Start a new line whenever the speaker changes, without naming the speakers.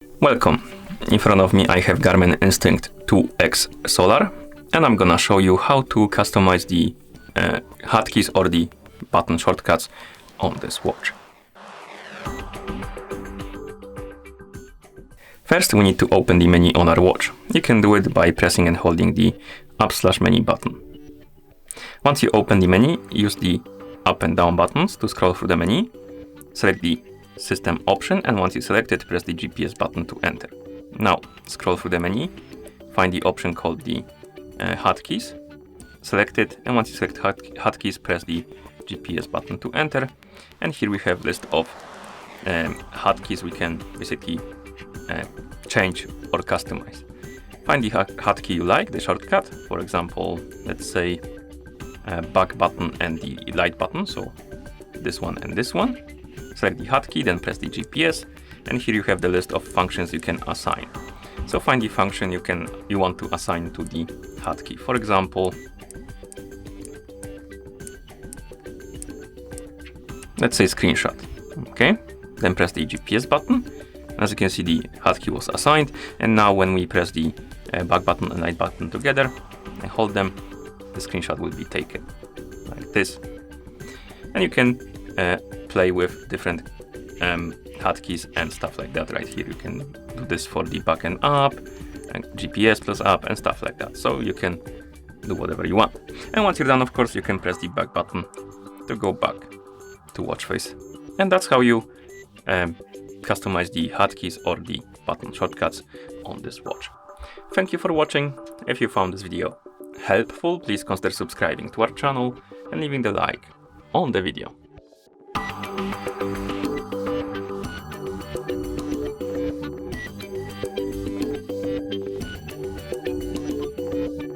Welcome. In front of me I have Garmin Instinct 2X Solar, and I'm gonna show you how to customize the hotkeys or the button shortcuts on this watch. First we need to open the menu on our watch. You can do it by pressing and holding the up/menu button. Once you open the menu, use the up and down buttons to scroll through the menu. Select the system option, and once you select it, press the GPS button to enter. Now scroll through the menu, find the option called the hotkeys, select it, and once you select hotkeys, press the GPS button to enter. And here we have list of hotkeys we can basically change or customize. Find the hotkey you like, the shortcut. For example, let's say back button and the light button, so this one and this one. Select the hotkey, then press the GPS, and here you have the list of functions you can assign. So find the function you want to assign to the hotkey. For example, let's say screenshot. Okay, then press the GPS button. As you can see, the hotkey was assigned, and now when we press the back button and light button together and hold them, the screenshot will be taken like this. And you can play with different hotkeys and stuff like that. Right here you can do this for the back and up, and GPS plus up and stuff like that. So you can do whatever you want. And once you're done, of course, you can press the back button to go back to watch face. And that's how you customize the hotkeys or the button shortcuts on this watch. Thank you for watching. If you found this video helpful, please consider subscribing to our channel and leaving the like on the video.